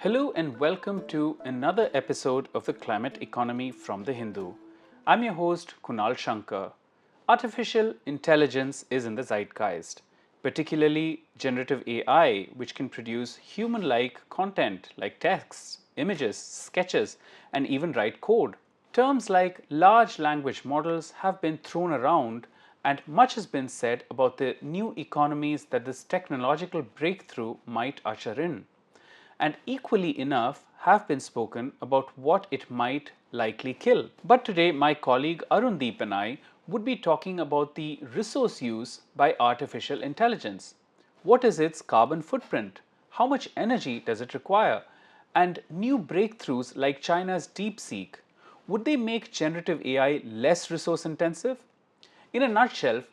Hello and welcome to another episode of the Climate Economy from the Hindu. I'm your host Kunal Shankar. Artificial intelligence is in the zeitgeist, particularly generative AI, which can produce human like content like texts, images, sketches, and even write code. Terms like large language models have been thrown around, and much has been said about the new economies that this technological breakthrough might usher in. And equally enough have been spoken about what it might likely kill. But today, my colleague Arundeep and I would be talking about the resource use by artificial intelligence. What is its carbon footprint? How much energy does it require? And new breakthroughs like China's DeepSeek, would they make generative AI less resource intensive? In a nutshell,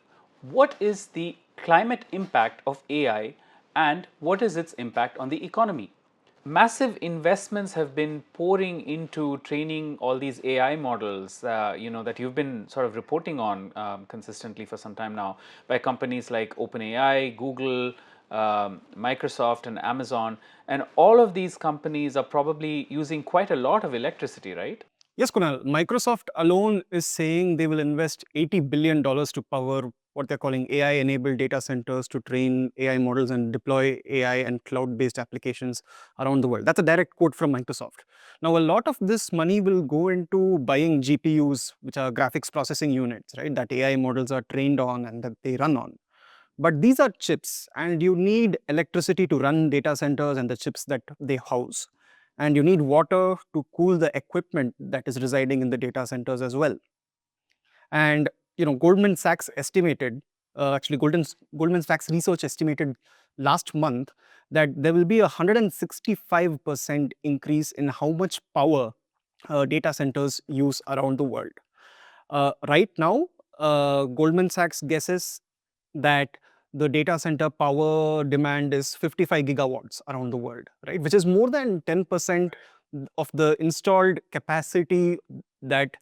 what is the climate impact of AI and what is its impact on the economy? Massive investments have been pouring into training all these AI models, that you've been sort of reporting on consistently for some time now by companies like OpenAI, Google, Microsoft, and Amazon. And all of these companies are probably using quite a lot of electricity, right? Yes, Kunal. Microsoft alone is saying they will invest $80 billion to power what they're calling AI-enabled data centers to train AI models and deploy AI and cloud-based applications around the world. That's a direct quote from Microsoft. Now, a lot of this money will go into buying GPUs, which are graphics processing units, right, that AI models are trained on and that they run on. But these are chips, and you need electricity to run data centers and the chips that they house. And you need water to cool the equipment that is residing in the data centers as well. And Goldman Sachs estimated, Goldman Sachs research estimated last month that there will be a 165% increase in how much power data centers use around the world. Right now, Goldman Sachs guesses that the data center power demand is 55 gigawatts around the world, right? Which is more than 10% of the installed capacity that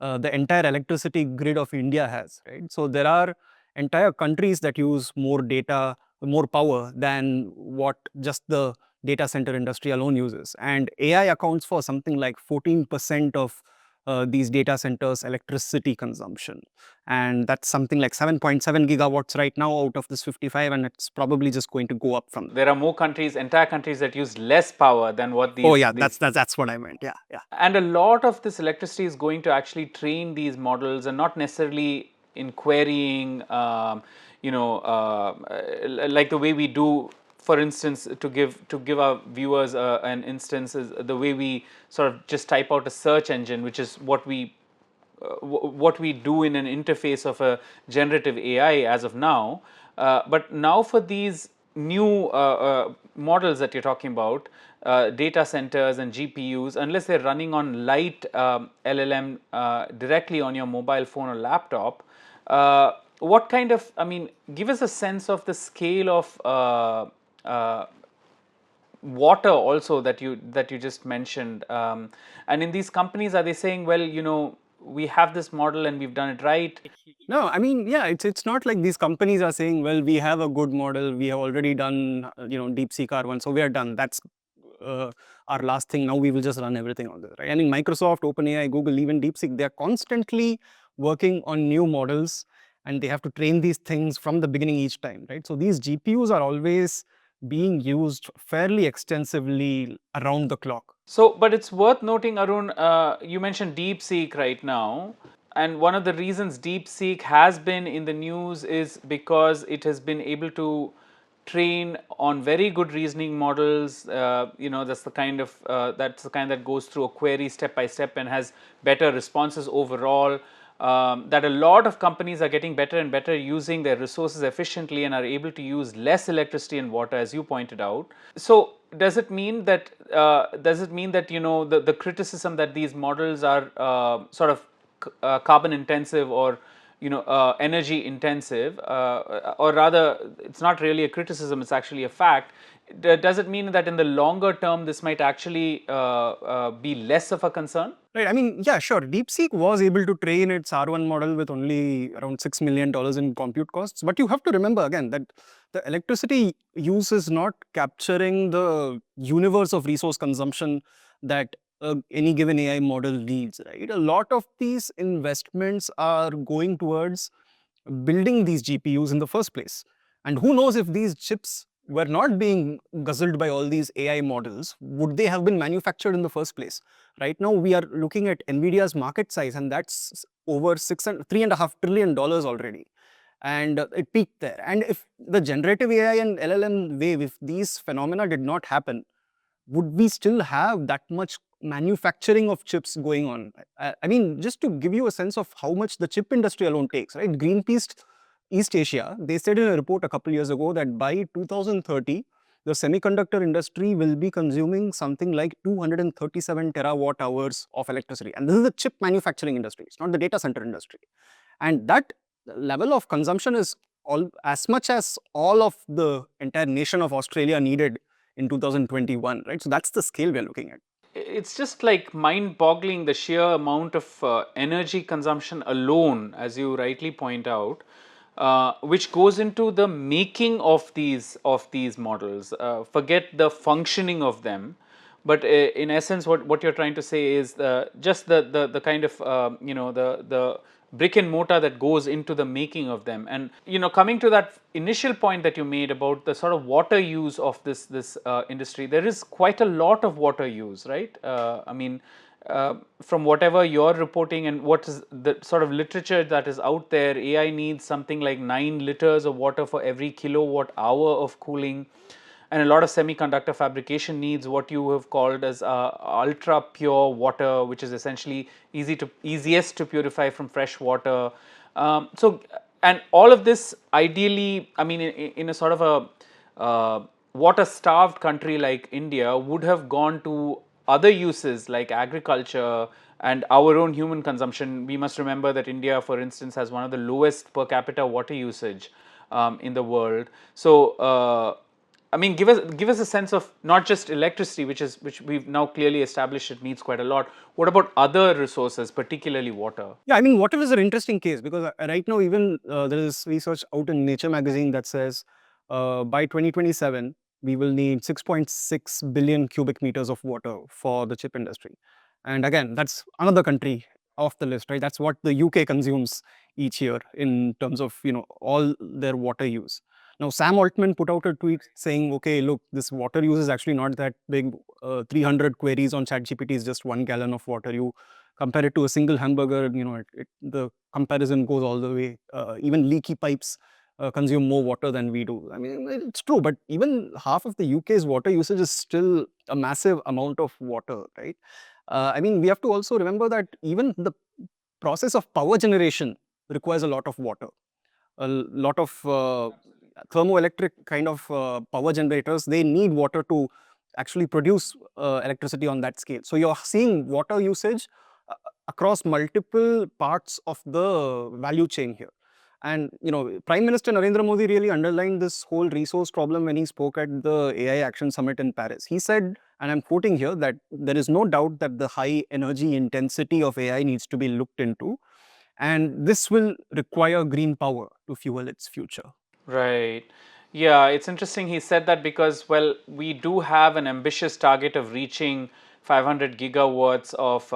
the entire electricity grid of India has, right? So there are entire countries that use more data, more power than what just the data center industry alone uses. And AI accounts for something like 14% of these data centers' electricity consumption. And that's something like 7.7 gigawatts right now out of this 55, and it's probably just going to go up from there. There are more countries, entire countries that use less power than what Oh these yeah, these that's what I meant. Yeah, yeah. and a lot of this electricity is going to actually train these models and not necessarily in querying, like the way we do. For instance, to give our viewers an instance, is the way we sort of just type out a search engine, which is what we do in an interface of a generative AI as of now. But now for these new models that you're talking about, data centers and GPUs, unless they're running on light LLM directly on your mobile phone or laptop, what kind of, I mean, give us a sense of the scale of water also that you just mentioned, and in these companies, are they saying, well, we have this model and we've done it right? No, I mean, yeah, it's not like these companies are saying, well, we have a good model, we have already done, DeepSeek R1, so we are done. That's uh, our last thing. Now we will just run everything on this, right? I mean, Microsoft, OpenAI, Google, even DeepSeek, they are constantly working on new models, and they have to train these things from the beginning each time, right? So these GPUs are always being used fairly extensively around the clock. So, but it's worth noting, Arun, you mentioned DeepSeek right now. And one of the reasons DeepSeek has been in the news is because it has been able to train on very good reasoning models. That's the kind that goes through a query step by step and has better responses overall. That a lot of companies are getting better and better using their resources efficiently and are able to use less electricity and water, as you pointed out. So does it mean that the criticism that these models are sort of carbon intensive or energy intensive, or rather, it's not really a criticism, it's actually a fact, Does it mean that in the longer term this might actually be less of a concern? Right. I mean, yeah, sure. DeepSeek was able to train its R1 model with only around $6 million in compute costs. But you have to remember again that the electricity use is not capturing the universe of resource consumption that any given AI model needs, right? A lot of these investments are going towards building these GPUs in the first place. And who knows if these chips were not being guzzled by all these AI models, would they have been manufactured in the first place? Right now, we are looking at NVIDIA's market size, and that's over $3.5 trillion already. And it peaked there. And if the generative AI and LLM wave, if these phenomena did not happen, would we still have that much manufacturing of chips going on? I mean, just to give you a sense of how much the chip industry alone takes, right? Greenpeace East Asia, they said in a report a couple years ago that by 2030, the semiconductor industry will be consuming something like 237 terawatt hours of electricity. And this is the chip manufacturing industry, it's not the data center industry. And that level of consumption is as much as all of the entire nation of Australia needed in 2021, right? So that's the scale we're looking at. It's just like mind boggling, the sheer amount of energy consumption alone, as you rightly point out, which goes into the making of these models. Forget the functioning of them, but in essence what you're trying to say is just the kind of the brick and mortar that goes into the making of them. And coming to that initial point that you made about the sort of water use of this industry, there is quite a lot of water use, right? I mean, from whatever you're reporting and what is the sort of literature that is out there, AI needs something like 9 liters of water for every kilowatt hour of cooling. And a lot of semiconductor fabrication needs what you have called as ultra pure water, which is essentially easiest to purify from fresh water. And all of this ideally, I mean, in a sort of a water starved country like India, would have gone to other uses like agriculture and our own human consumption. We must remember that India, for instance, has one of the lowest per capita water usage in the world. So I mean, give us a sense of not just electricity, which we've now clearly established it needs quite a lot. What about other resources, particularly water? Yeah, I mean, water is an interesting case because right now, even there is research out in Nature magazine that says by 2027, we will need 6.6 billion cubic meters of water for the chip industry. And again, that's another country off the list, right? That's what the UK consumes each year in terms of, all their water use. Now, Sam Altman put out a tweet saying, okay, look, this water use is actually not that big. 300 queries on ChatGPT is just 1 gallon of water. You compare it to a single hamburger, the comparison goes all the way. Even leaky pipes consume more water than we do. I mean, it's true, but even half of the UK's water usage is still a massive amount of water, right? I mean, we have to also remember that even the process of power generation requires a lot of water. A lot of thermoelectric kind of power generators, they need water to actually produce electricity on that scale. So you're seeing water usage across multiple parts of the value chain here. And Prime Minister Narendra Modi really underlined this whole resource problem when he spoke at the AI Action Summit in Paris. He said, and I'm quoting here, that there is no doubt that the high energy intensity of AI needs to be looked into, and this will require green power to fuel its future. Right. Yeah, it's interesting he said that because, well, we do have an ambitious target of reaching 500 gigawatts of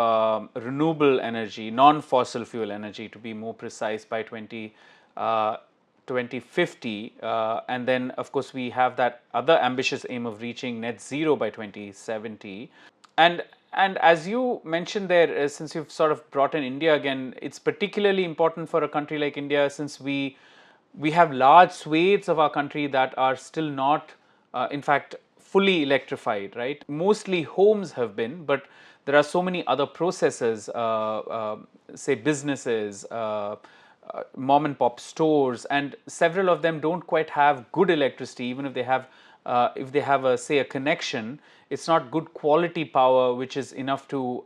renewable energy, non fossil fuel energy to be more precise, by 2050. And then, of course, we have that other ambitious aim of reaching net zero by 2070. And as you mentioned there, since you've sort of brought in India again, it's particularly important for a country like India since we have large swathes of our country that are still not, in fact, fully electrified, right? Mostly homes have been, but there are so many other processes, say businesses, mom and pop stores, and several of them don't quite have good electricity. Even if they have a, say, a connection, it's not good quality power which is enough to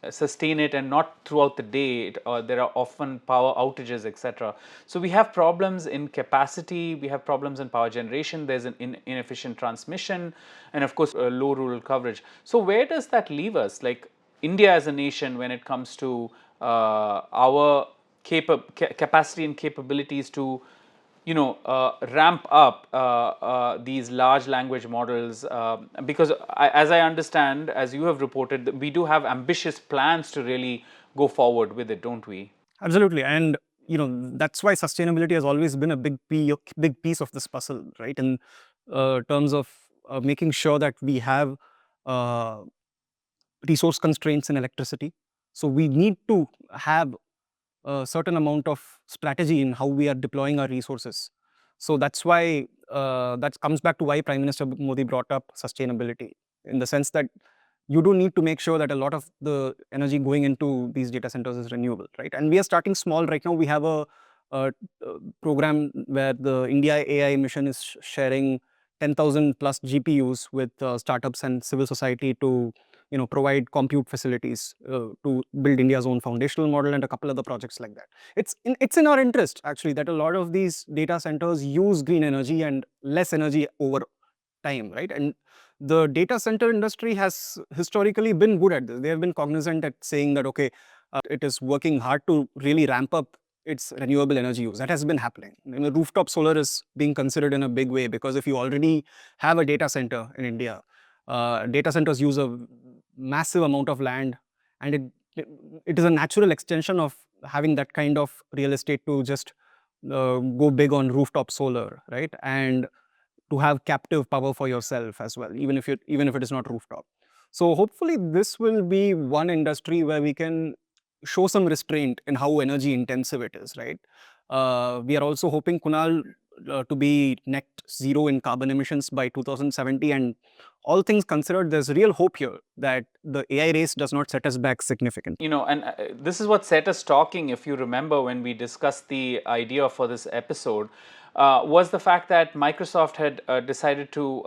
sustain it, and not throughout the day. There are often power outages, etc. So we have problems in capacity, we have problems in power generation, there's an inefficient transmission, and of course low rural coverage. So where does that leave us, like India as a nation, when it comes to our capacity and capabilities to ramp up these large language models, because as I understand, as you have reported, we do have ambitious plans to really go forward with it, don't we? Absolutely, and that's why sustainability has always been a big piece of this puzzle, right? In terms of making sure that we have uh, resource constraints in electricity. So we need to have a certain amount of strategy in how we are deploying our resources. So that's why that comes back to why Prime Minister Modi brought up sustainability, in the sense that you do need to make sure that a lot of the energy going into these data centers is renewable, right? And we are starting small right now. We have a program where the India AI mission is sharing 10,000 plus GPUs with startups and civil society to provide compute facilities to build India's own foundational model, and a couple other projects like that. It's in our interest actually that a lot of these data centers use green energy and less energy over time, right? And the data center industry has historically been good at this. They have been cognizant at saying that, okay, it is working hard to really ramp up its renewable energy use. That has been happening. Rooftop solar is being considered in a big way, because if you already have a data center in India, data centers use a massive amount of land, and it is a natural extension of having that kind of real estate to just go big on rooftop solar, right? And to have captive power for yourself as well, even if it is not rooftop. So hopefully this will be one industry where we can show some restraint in how energy intensive it is, right? We are also hoping, Kunal, to be net zero in carbon emissions by 2070, and all things considered, there's real hope here that the AI race does not set us back significantly. And this is what set us talking, if you remember, when we discussed the idea for this episode, was the fact that Microsoft had decided to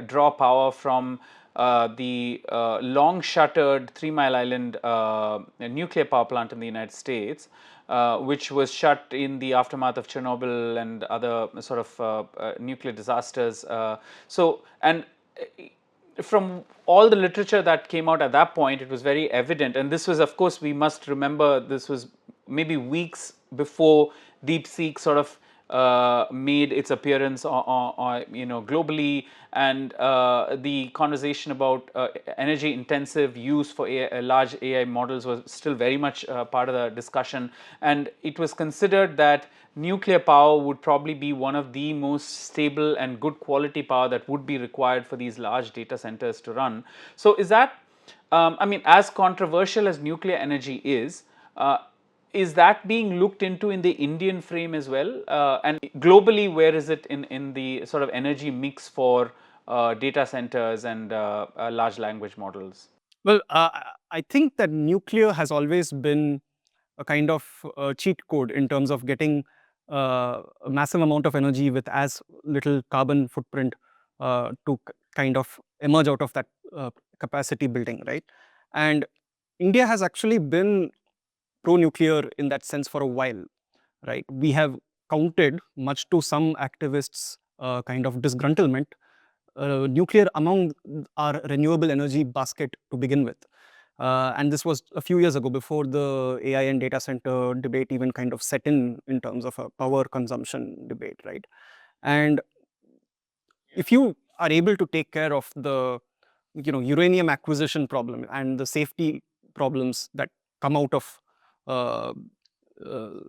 draw power from the long shuttered 3 Mile Island nuclear power plant in the United States, which was shut in the aftermath of Chernobyl and other sort of nuclear disasters. And from all the literature that came out at that point, it was very evident. And this was, of course, we must remember, this was maybe weeks before DeepSeek sort of made its appearance globally, and the conversation about energy intensive use for large AI models was still very much part of the discussion. And it was considered that nuclear power would probably be one of the most stable and good quality power that would be required for these large data centers to run. So is that, as controversial as nuclear energy is that being looked into in the Indian frame as well? And globally, where is it in the sort of energy mix for data centers and large language models? Well, I think that nuclear has always been a kind of cheat code in terms of getting a massive amount of energy with as little carbon footprint to kind of emerge out of that capacity building, right? And India has actually been pro-nuclear in that sense for a while, right? We have counted, much to some activists' kind of disgruntlement, nuclear among our renewable energy basket to begin with. And this was a few years ago, before the AI and data center debate even kind of set in terms of a power consumption debate, right? And if you are able to take care of the uranium acquisition problem and the safety problems that come out of uh,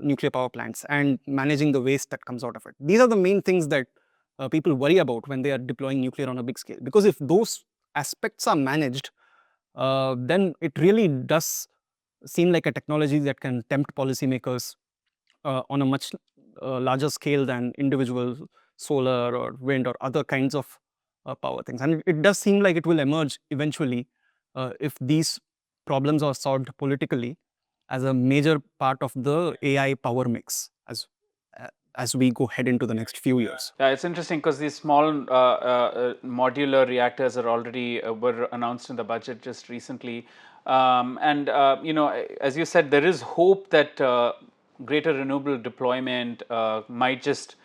nuclear power plants, and managing the waste that comes out of it, these are the main things that people worry about when they are deploying nuclear on a big scale. Because if those aspects are managed, then it really does seem like a technology that can tempt policymakers on a much larger scale than individual solar or wind or other kinds of power things. And it does seem like it will emerge eventually if these problems are solved politically. as a major part of the AI power mix as we go head into the next few years. Yeah, it's interesting because these small modular reactors are already were announced in the budget just recently, and as you said, there is hope that greater renewable deployment might just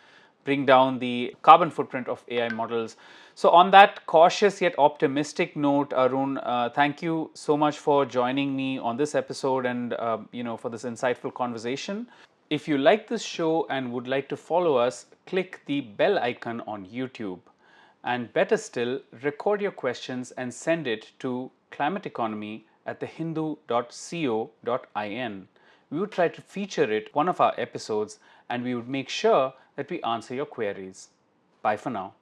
bring down the carbon footprint of AI models. So, on that cautious yet optimistic note, Arun, thank you so much for joining me on this episode and for this insightful conversation. If you like this show and would like to follow us, click the bell icon on YouTube. And better still, record your questions and send it to climateeconomy@thehindu.co.in. We would try to feature it one of our episodes and we would make sure that we answer your queries. Bye for now.